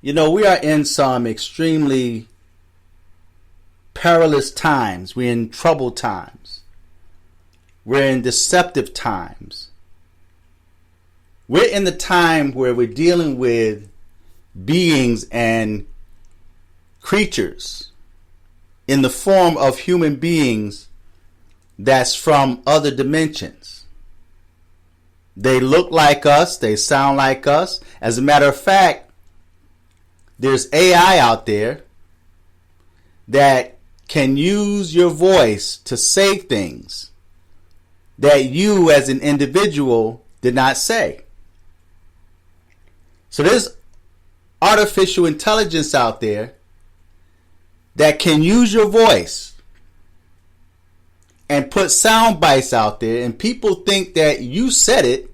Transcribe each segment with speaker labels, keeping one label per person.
Speaker 1: We are in some extremely perilous times. We're in troubled times. We're in deceptive times. We're in the time where we're dealing with beings and creatures in the form of human beings that's from other dimensions. They look like us. They sound like us. As a matter of fact, there's AI out there that can use your voice to say things that you as an individual did not say. So there's artificial intelligence out there that can use your voice and put sound bites out there, and people think that you said it.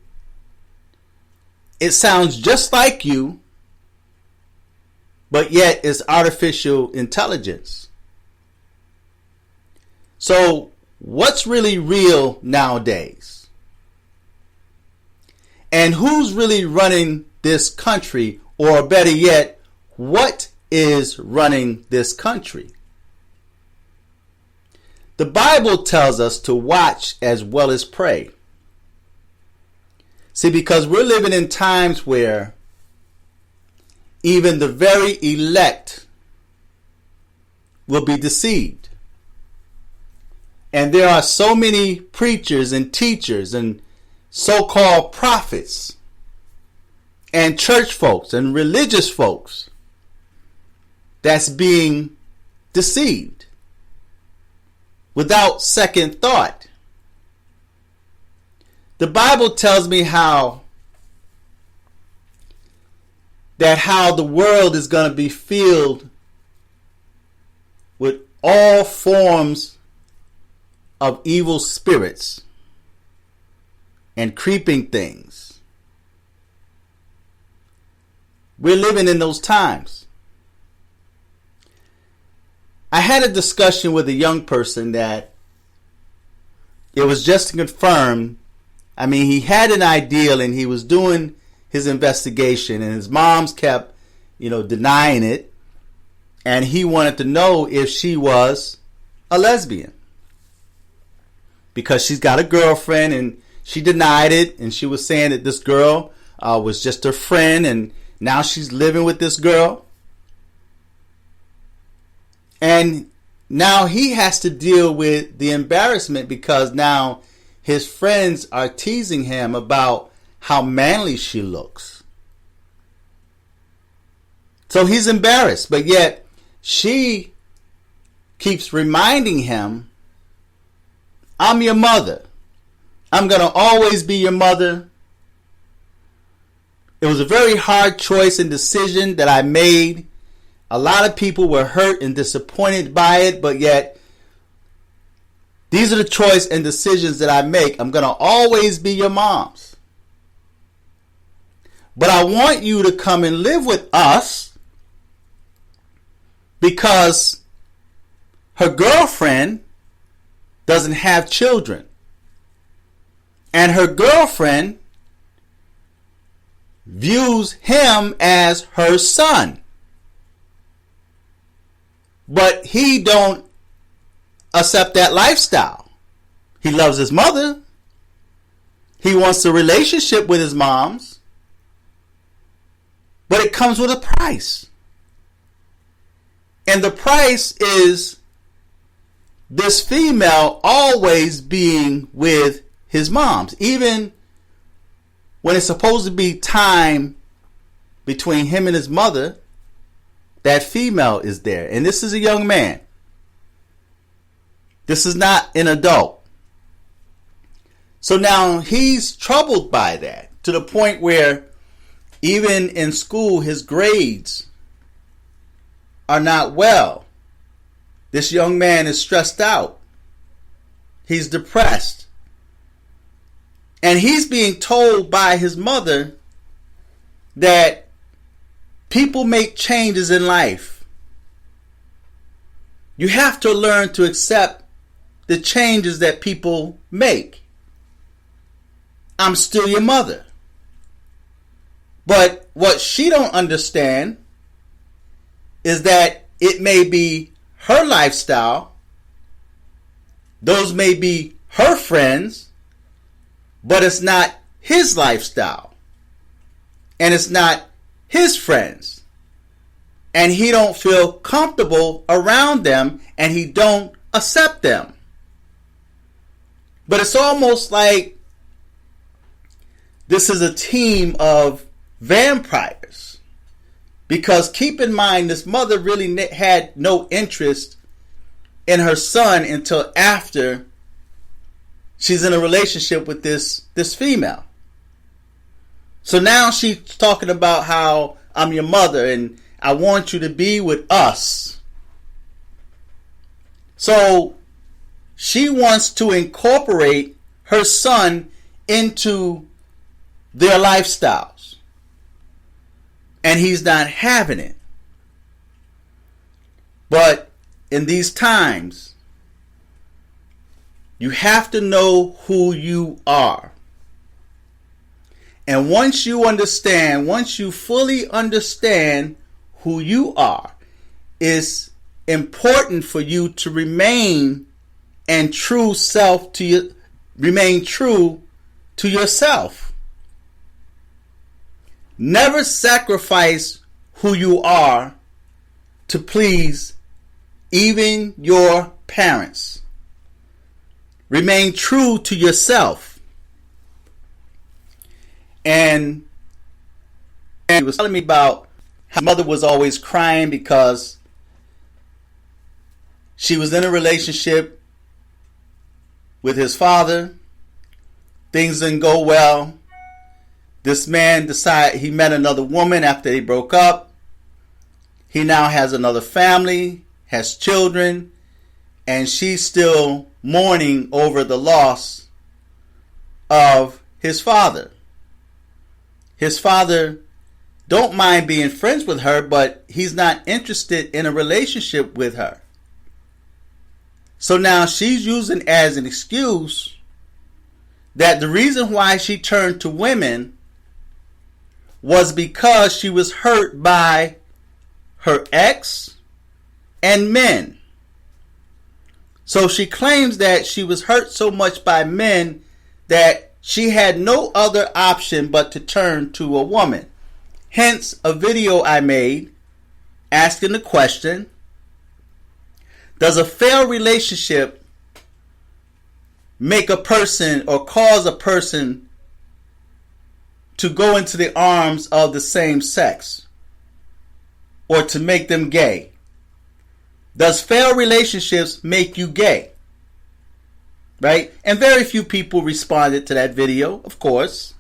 Speaker 1: It sounds just like you, but yet it's artificial intelligence. So what's really real nowadays? And who's really running this country? Or better yet, what is running this country? The Bible tells us to watch as well as pray. See, because we're living in times where even the very elect will be deceived. And there are so many preachers and teachers and so-called prophets and church folks and religious folks that's being deceived without second thought. The Bible tells me how the world is going to be filled with all forms of evil spirits and creeping things. We're living in those times. I had a discussion with a young person that it was just to confirm. I mean, he had an ideal and he was doing his investigation, and his mom's kept, denying it. And he wanted to know if she was a lesbian, because she's got a girlfriend and she denied it. And she was saying that this girl was just her friend, and now she's living with this girl. And now he has to deal with the embarrassment, because now his friends are teasing him about how manly she looks. So he's embarrassed, but yet she keeps reminding him, I'm your mother. I'm going to always be your mother. It was a very hard choice and decision that I made. A lot of people were hurt and disappointed by it, but yet these are the choice and decisions that I make. I'm going to always be your mom's. But I want you to come and live with us, because her girlfriend doesn't have children. And her girlfriend views him as her son. But he don't accept that lifestyle. He loves his mother. He wants a relationship with his moms. But it comes with a price. And the price is this female always being with his moms. Even when it's supposed to be time between him and his mother, that female is there. And this is a young man. This is not an adult. So now he's troubled by that, to the point where even in school his grades are not well. This young man is stressed out. He's depressed. And he's being told by his mother that people make changes in life. You have to learn to accept the changes that people make. I'm still your mother. But what she don't understand is that it may be her lifestyle, those may be her friends, but it's not his lifestyle, and it's not his friends, and he don't feel comfortable around them, and he don't accept them. But it's almost like this is a team of vampires, because keep in mind, this mother really had no interest in her son until after she's in a relationship with this female. So now she's talking about how I'm your mother and I want you to be with us. So she wants to incorporate her son into their lifestyles, and he's not having it. But in these times, you have to know who you are. And once you fully understand who you are, it's important for you to remain true to yourself. Never sacrifice who you are to please even your parents. Remain true to yourself. And he was telling me about how mother was always crying because she was in a relationship with his father. Things didn't go well. This man decided he met another woman after they broke up. He now has another family, has children, and she's still mourning over the loss of his father. His father don't mind being friends with her, but he's not interested in a relationship with her. So now she's using as an excuse that the reason why she turned to women was because she was hurt by her ex and men. So she claims that she was hurt so much by men that she had no other option but to turn to a woman. Hence a video I made asking the question, does a failed relationship make a person or cause a person to go into the arms of the same sex or to make them gay? Does failed relationships make you gay? Right? And very few people responded to that video, of course,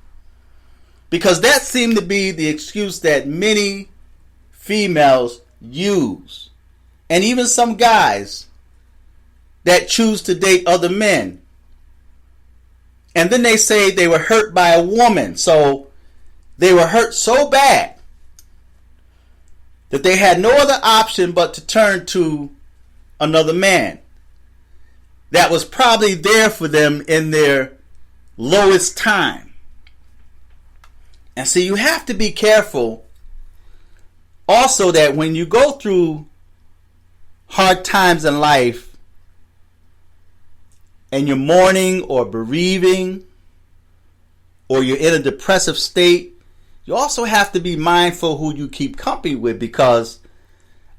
Speaker 1: because that seemed to be the excuse that many females use. And even some guys that choose to date other men. And then they say they were hurt by a woman. So they were hurt so bad that they had no other option but to turn to another man that was probably there for them in their lowest time. And so you have to be careful also that when you go through hard times in life and you're mourning or bereaving or you're in a depressive state, you also have to be mindful who you keep company with, because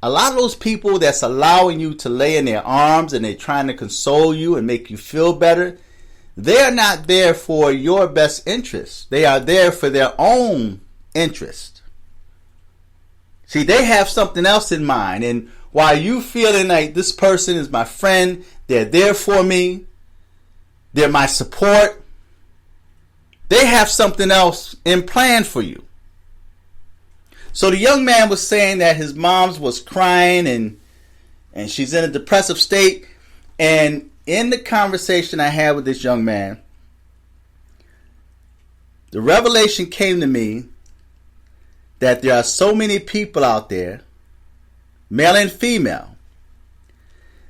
Speaker 1: a lot of those people that's allowing you to lay in their arms and they're trying to console you and make you feel better, they're not there for your best interest. They are there for their own interest. See, they have something else in mind. And while you feeling like this person is my friend, they're there for me, they're my support, they have something else in plan for you. So the young man was saying that his mom was crying and she's in a depressive state. And in the conversation I had with this young man, the revelation came to me that there are so many people out there, male and female,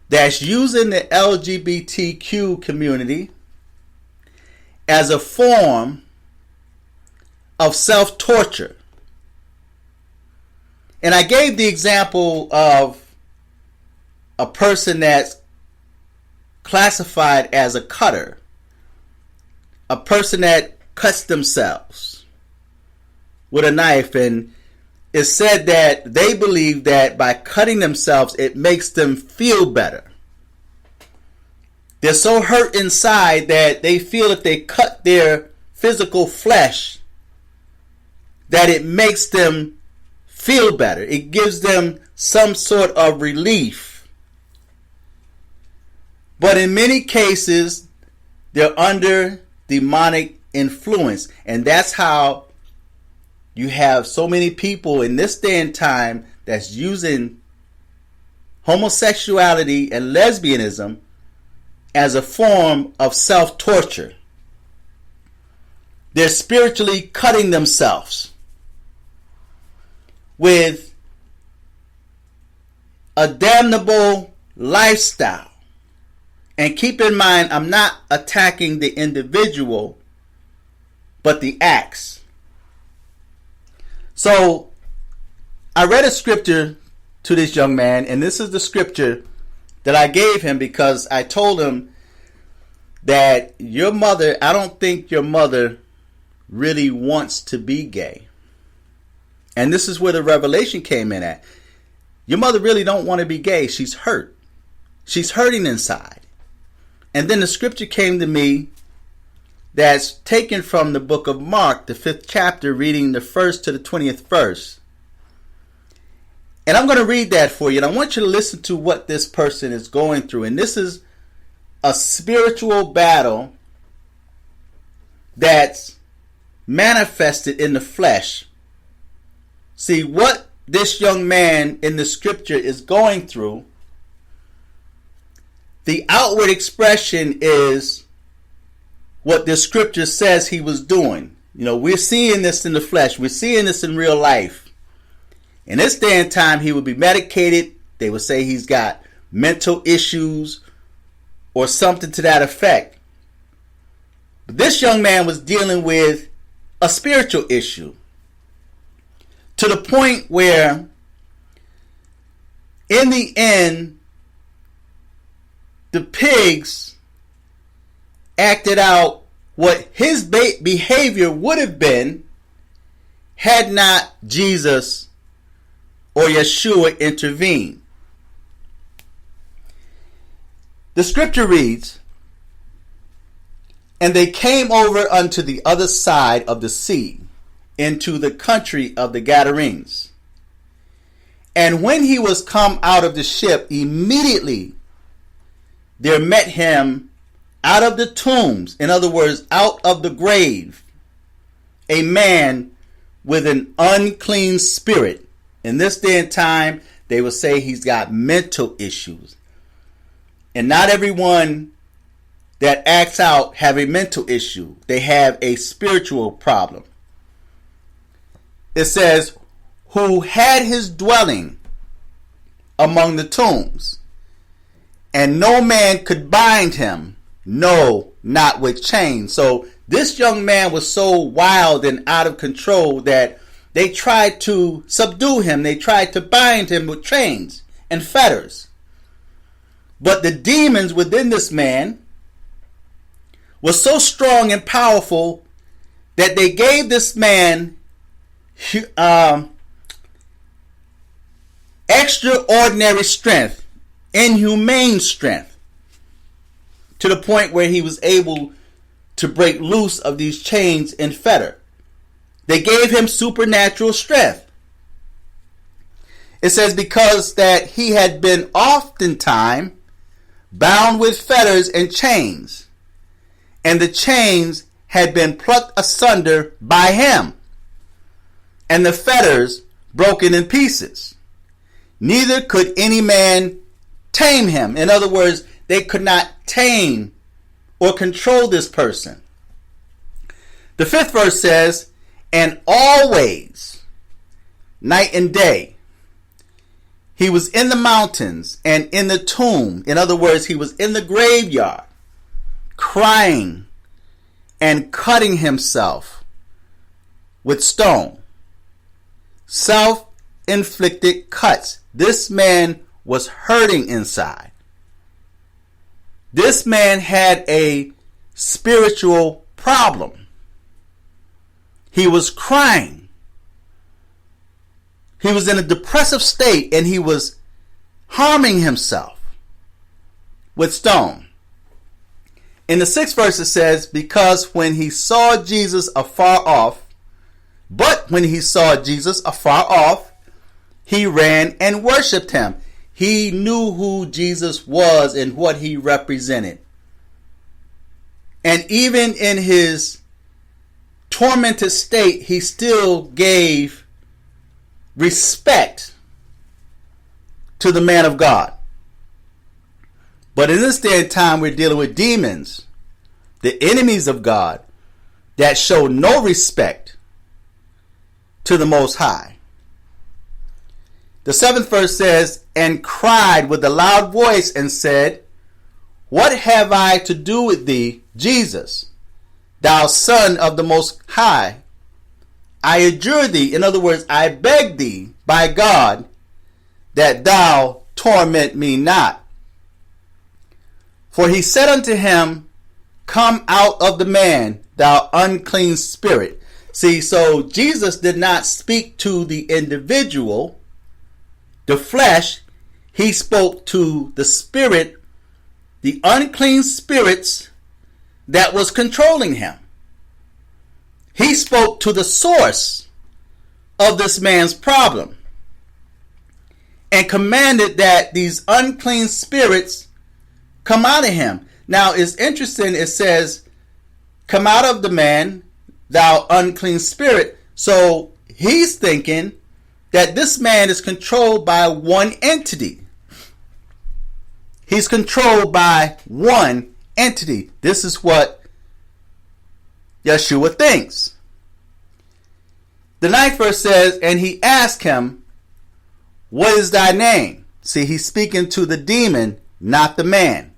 Speaker 1: that's using the LGBTQ community as a form of self-torture. And I gave the example of a person that's classified as a cutter, a person that cuts themselves with a knife, and it's said that they believe that by cutting themselves, it makes them feel better. They're so hurt inside that they feel if they cut their physical flesh, that it makes them feel better. It gives them some sort of relief. But in many cases, they're under demonic influence. And that's how you have so many people in this day and time that's using homosexuality and lesbianism as a form of self-torture. They're spiritually cutting themselves with a damnable lifestyle. And keep in mind, I'm not attacking the individual, but the acts. So I read a scripture to this young man, and this is the scripture that I gave him because I told him that your mother, I don't think your mother really wants to be gay. And this is where the revelation came in at. Your mother really don't want to be gay. She's hurt. She's hurting inside. And then the scripture came to me that's taken from the book of Mark, the 5th chapter, reading the 1st to the 20th verse. And I'm going to read that for you. And I want you to listen to what this person is going through. And this is a spiritual battle that's manifested in the flesh. See, what this young man in the scripture is going through, the outward expression is what the scripture says he was doing. You know, we're seeing this in the flesh. We're seeing this in real life. In this day and time, he would be medicated. They would say he's got mental issues or something to that effect. But this young man was dealing with a spiritual issue to the point where, in the end, the pigs acted out what his behavior would have been had not Jesus or Yeshua intervened. The scripture reads, "And they came over unto the other side of the sea, into the country of the Gadarenes. And when he was come out of the ship, immediately there met him out of the tombs," in other words, out of the grave, "a man with an unclean spirit." In this day and time, they will say he's got mental issues. And not everyone that acts out have a mental issue. They have a spiritual problem. It says, "who had his dwelling among the tombs, and no man could bind him, no, not with chains." So this young man was so wild and out of control that they tried to subdue him. They tried to bind him with chains and fetters. But the demons within this man were so strong and powerful that they gave this man extraordinary strength, inhumane strength, to the point where he was able to break loose of these chains and fetter. They gave him supernatural strength. It says, because that he had been oftentimes bound with fetters and chains, and the chains had been plucked asunder by him, and the fetters broken in pieces. Neither could any man tame him. In other words, they could not tame or control this person. The 5th verse says, "And always, night and day, he was in the mountains and in the tomb." In other words, he was in the graveyard, crying and cutting himself with stone. self-inflicted cuts. This man was hurting inside. This man had a spiritual problem. He was crying. He was in a depressive state, and he was harming himself with stone. In the 6th verse it says, because when he saw Jesus afar off, he ran and worshipped him. He knew who Jesus was and what he represented. And even in his tormented state, he still gave respect to the man of God. But in this day and time, we're dealing with demons, the enemies of God, that show no respect to the Most High. The 7th verse says, and cried with a loud voice and said, what have I to do with thee, Jesus, thou Son of the Most High? I adjure thee, in other words, I beg thee by God, that thou torment me not. For he said unto him, come out of the man, thou unclean spirit. See, so Jesus did not speak to the individual, the flesh. He spoke to the spirit, the unclean spirits that was controlling him. He spoke to the source of this man's problem and commanded that these unclean spirits come out of him. Now, it's interesting. It says, come out of the man, thou unclean spirit. So he's thinking that this man is controlled by one entity. He's controlled by one entity. This is what Yeshua thinks. The 9th verse says, and he asked him, what is thy name? See, he's speaking to the demon, not the man.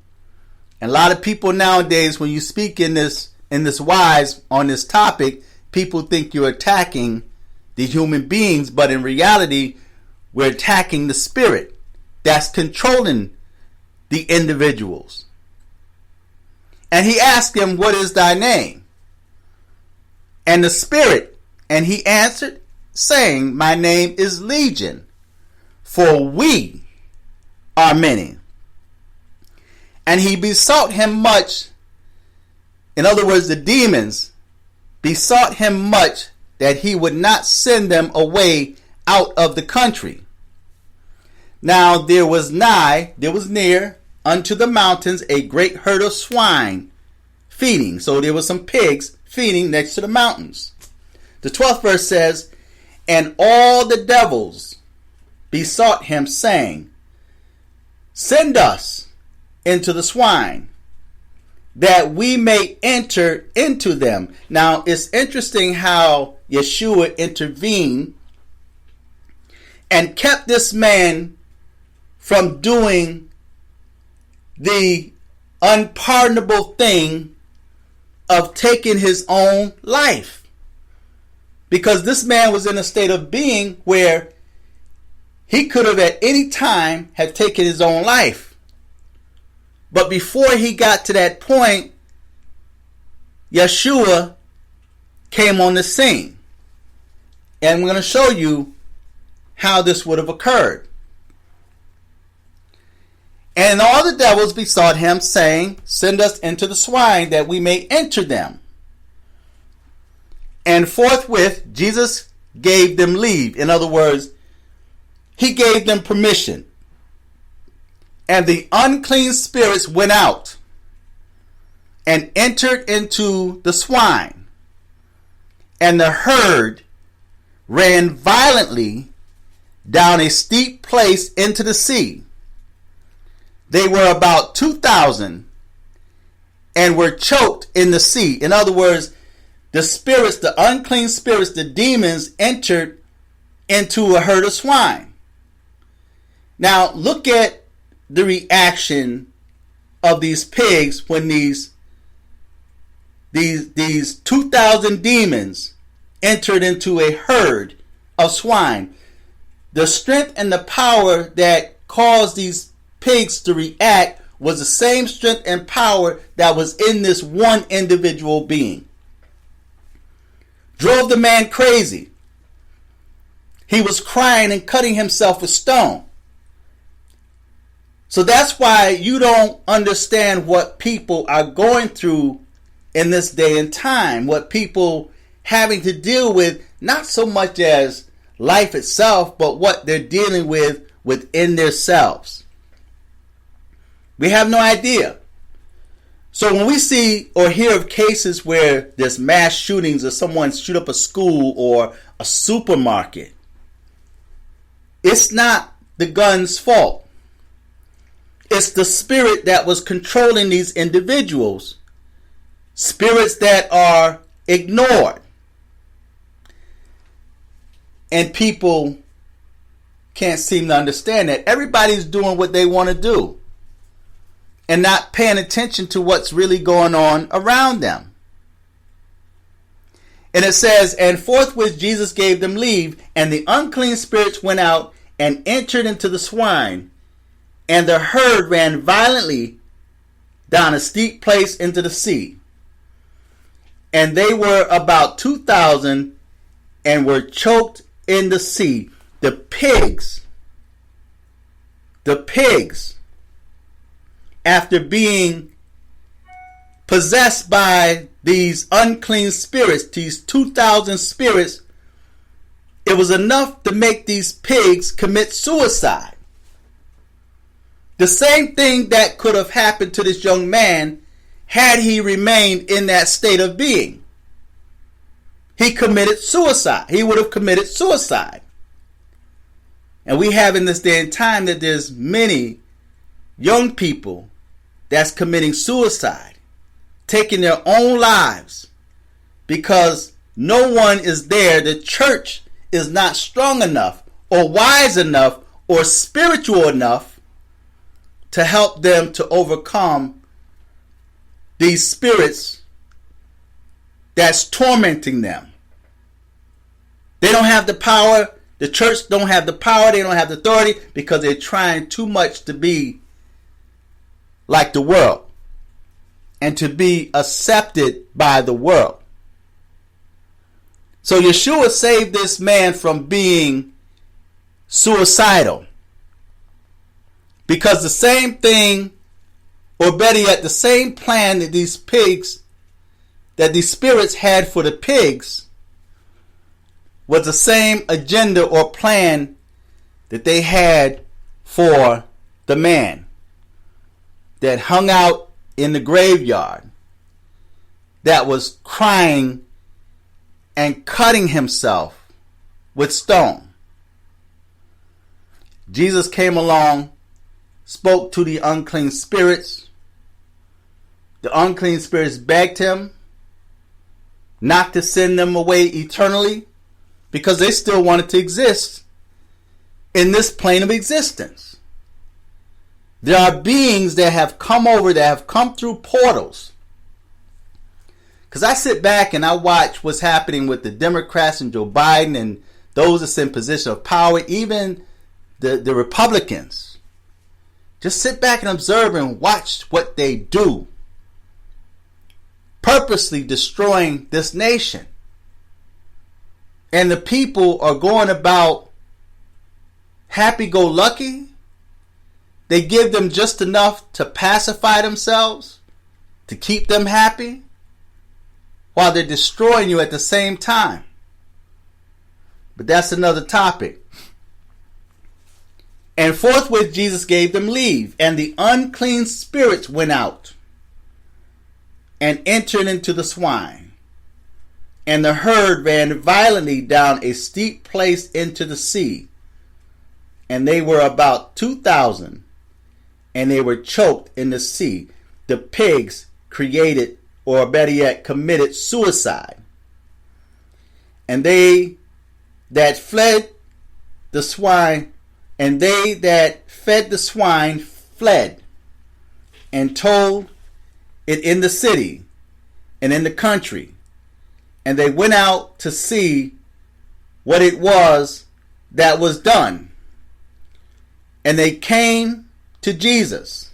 Speaker 1: And a lot of people nowadays, when you speak in this wise on this topic, people think you're attacking the human beings, but in reality, we're attacking the spirit that's controlling the individuals. And he asked him, what is thy name? And the spirit, and he answered, saying, my name is Legion, for we are many. And he besought him much. In other words, the demons besought him much that he would not send them away out of the country. Now there was near unto the mountains a great herd of swine feeding. So there was some pigs feeding next to the mountains. The 12th verse says, and all the devils besought him, saying, send us into the swine, that we may enter into them. Now, it's interesting how Yeshua intervened and kept this man from doing the unpardonable thing of taking his own life. Because this man was in a state of being where he could have at any time have taken his own life. But before he got to that point, Yeshua came on the scene. And I'm going to show you how this would have occurred. And all the devils besought him, saying, send us into the swine, that we may enter them. And forthwith Jesus gave them leave. In other words, he gave them permission. And the unclean spirits went out and entered into the swine. And the herd ran violently down a steep place into the sea. They were about 2,000 and were choked in the sea. In other words, the spirits, the unclean spirits, the demons entered into a herd of swine. Now look at the reaction of these pigs when these 2,000 demons entered into a herd of swine. the strength and the power that caused these pigs to react was the same strength and power that was in this one individual being. Drove the man crazy. He was crying and cutting himself with stone. So that's why you don't understand what people are going through in this day and time, what people having to deal with, not so much as life itself, but what they're dealing with within themselves. We have no idea. So when we see or hear of cases where there's mass shootings or someone shoot up a school or a supermarket, it's not the gun's fault. It's the spirit that was controlling these individuals. Spirits that are ignored. And people can't seem to understand that. Everybody's doing what they want to do and not paying attention to what's really going on around them. And it says, and forthwith Jesus gave them leave, and the unclean spirits went out and entered into the swine, and the herd ran violently down a steep place into the sea. And they were about 2,000 and were choked in the sea. The pigs, after being possessed by these unclean spirits, these 2,000 spirits, it was enough to make these pigs commit suicide. The same thing that could have happened to this young man had he remained in that state of being. He committed suicide. He would have committed suicide. And we have in this day and time that there's many young people that's committing suicide, taking their own lives because no one is there. The church is not strong enough or wise enough or spiritual enough to help them to overcome these spirits that's tormenting them. They don't have the power. The church don't have the power. They don't have the authority because they're trying too much to be like the world and to be accepted by the world. So Yeshua saved this man from being suicidal because the same thing, or better yet, the same plan that these pigs, that these spirits had for the pigs, was the same agenda or plan that they had for the man that hung out in the graveyard, that was crying and cutting himself with stone. Jesus came along, spoke to the unclean spirits. The unclean spirits begged him not to send them away eternally because they still wanted to exist in this plane of existence. There are beings that have come over, that have come through portals. Because I sit back and I watch what's happening with the Democrats and Joe Biden and those that's in position of power, even the Republicans. Just sit back and observe and watch what they do. Purposely destroying this nation. And the people are going about happy-go-lucky. They give them just enough to pacify themselves, to keep them happy, while they're destroying you at the same time. But that's another topic. And forthwith Jesus gave them leave, and the unclean spirits went out and entered into the swine. And the herd ran violently down a steep place into the sea. And they were about 2,000, and they were choked in the sea. The pigs created, or better yet, committed suicide. And they that fled the swine, and they that fed the swine fled, and told it in the city and in the country. And they went out to see what it was that was done. And they came to Jesus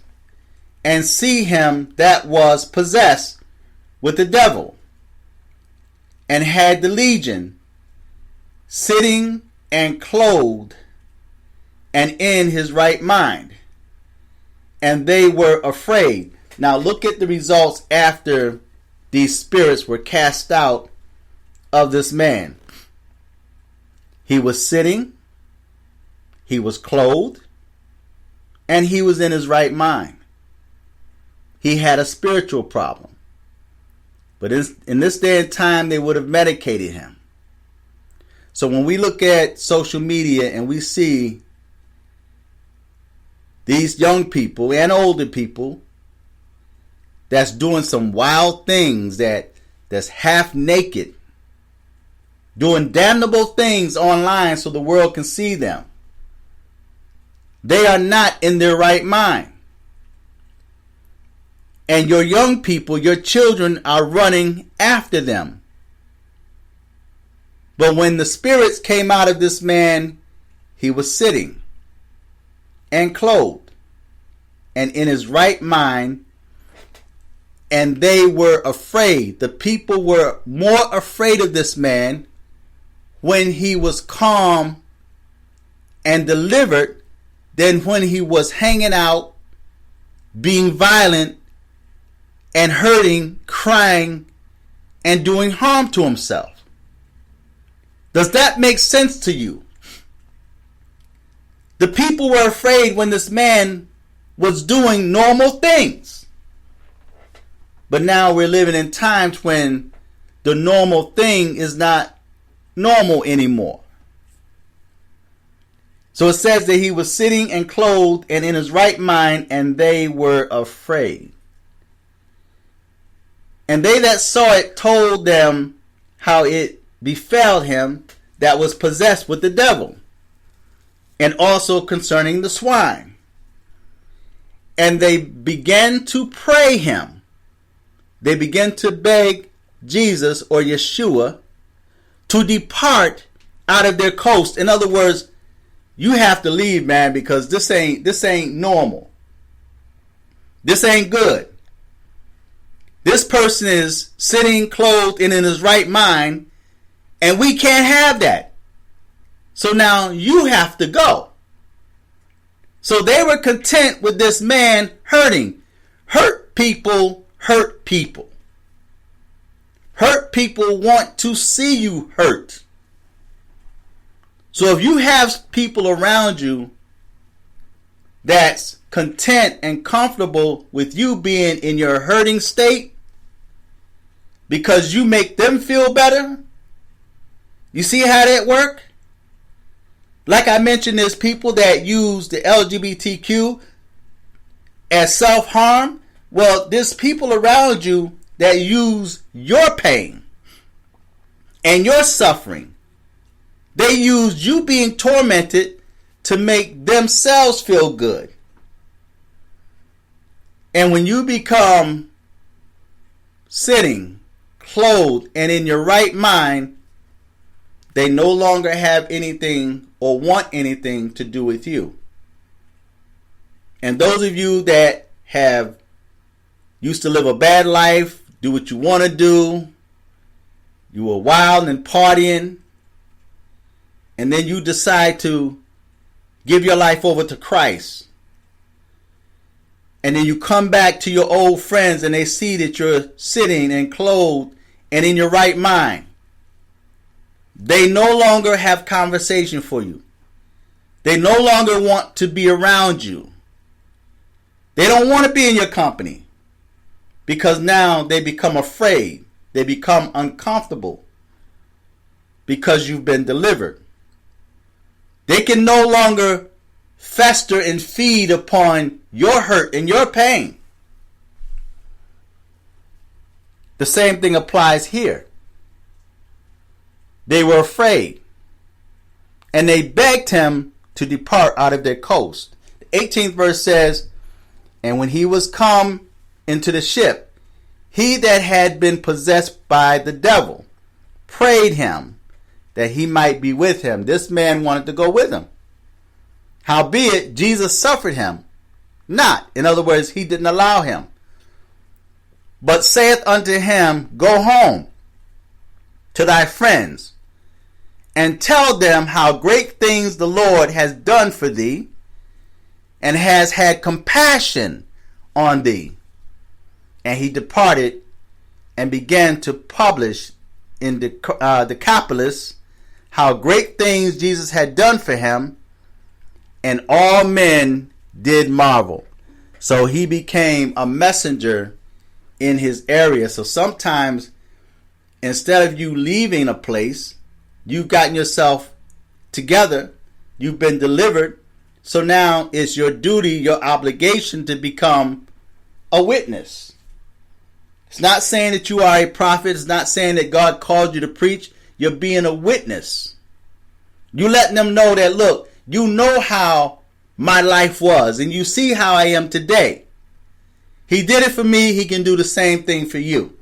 Speaker 1: and see him that was possessed with the devil and had the legion, sitting and clothed and in his right mind. And they were afraid. Now look at the results after these spirits were cast out of this man. He was sitting, he was clothed, and he was in his right mind. He had a spiritual problem. But in this day and time, they would have medicated him. So when we look at social media and we see these young people and older people that's doing some wild things, that's half naked, doing damnable things online so the world can see them, they are not in their right mind. And your young people, your children, are running after them. But when the spirits came out of this man, he was sitting and clothed and in his right mind, and they were afraid. The people were more afraid of this man when he was calm and delivered than when he was hanging out, being violent, and hurting, crying, and doing harm to himself. Does that make sense to you? The people were afraid when this man was doing normal things. But now we're living in times when the normal thing is not normal anymore. So it says that he was sitting and clothed and in his right mind, and they were afraid. And they that saw it told them how it befell him that was possessed with the devil, and also concerning the swine. And they began to pray him. They began to beg Jesus or Yeshua to depart out of their coast. In other words, you have to leave, man, because this ain't normal. This ain't good. This person is sitting, clothed, and in his right mind, and we can't have that. So now you have to go. So they were content with this man hurting. Hurt people hurt people. Hurt people want to see you hurt. So if you have people around you that's content and comfortable with you being in your hurting state because you make them feel better, you see how that work? Like I mentioned, there's people that use the LGBTQ as self-harm. Well, there's people around you that use your pain and your suffering. They use you being tormented to make themselves feel good. And when you become sitting, clothed, and in your right mind, they no longer have anything or want anything to do with you. And those of you that have used to live a bad life, do what you want to do, you were wild and partying, and then you decide to give your life over to Christ. And then you come back to your old friends and they see that you're sitting and clothed and in your right mind. They no longer have conversation for you. They no longer want to be around you. They don't want to be in your company because now they become afraid. They become uncomfortable because you've been delivered. They can no longer fester and feed upon your hurt and your pain. The same thing applies here. They were afraid, and they begged him to depart out of their coast. The 18th verse says, and when he was come into the ship, he that had been possessed by the devil prayed him that he might be with him. This man wanted to go with him. Howbeit, Jesus suffered him not. In other words, he didn't allow him. But saith unto him, Go home to thy friends, and tell them how great things the Lord has done for thee, and has had compassion on thee. And he departed and began to publish in the Decapolis how great things Jesus had done for him, and all men did marvel. So he became a messenger in his area. So sometimes, instead of you leaving a place, you've gotten yourself together, you've been delivered. So now it's your duty, your obligation to become a witness. It's not saying that you are a prophet. It's not saying that God called you to preach. You're being a witness. You letting them know that, look, you know how my life was, and you see how I am today. He did it for me. He can do the same thing for you.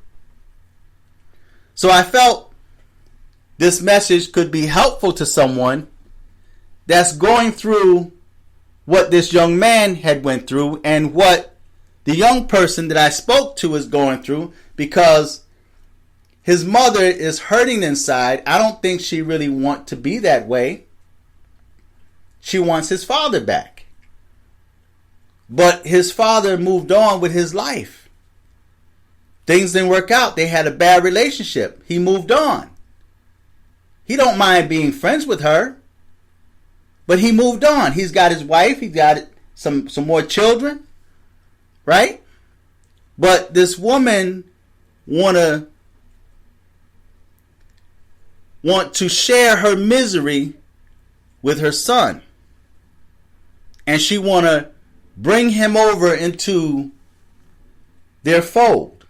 Speaker 1: So I felt this message could be helpful to someone that's going through what this young man had went through and what the young person that I spoke to is going through, because his mother is hurting inside. I don't think she really wants to be that way. She wants his father back. But his father moved on with his life. Things didn't work out. They had a bad relationship. He moved on. He don't mind being friends with her, but he moved on. He's got his wife. He's got some more children, right? But this woman want to share her misery with her son, and she want to bring him over into their fold,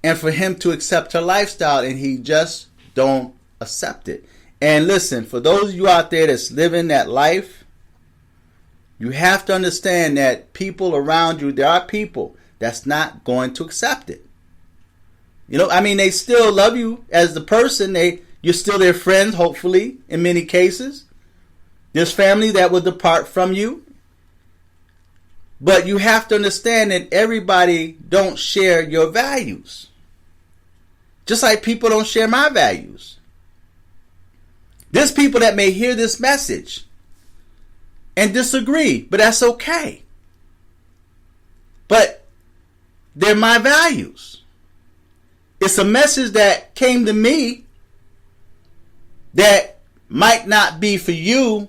Speaker 1: and for him to accept her lifestyle, and he just don't accept it. And listen, for those of you out there that's living that life, you have to understand that people around you, there are people that's not going to accept it. You know, I mean, they still love you as the person. You're still their friends, hopefully, in many cases. There's family that will depart from you. But you have to understand that everybody don't share your values. Just like people don't share my values. There's people that may hear this message and disagree, but that's okay. But they're my values. It's a message that came to me that might not be for you,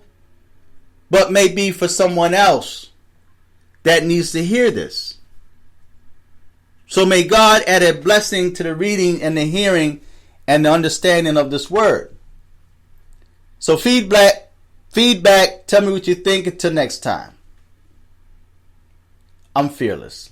Speaker 1: but may be for someone else that needs to hear this. So may God add a blessing to the reading and the hearing and the understanding of this word. So feedback, tell me what you think. Until next time. I'm fearless.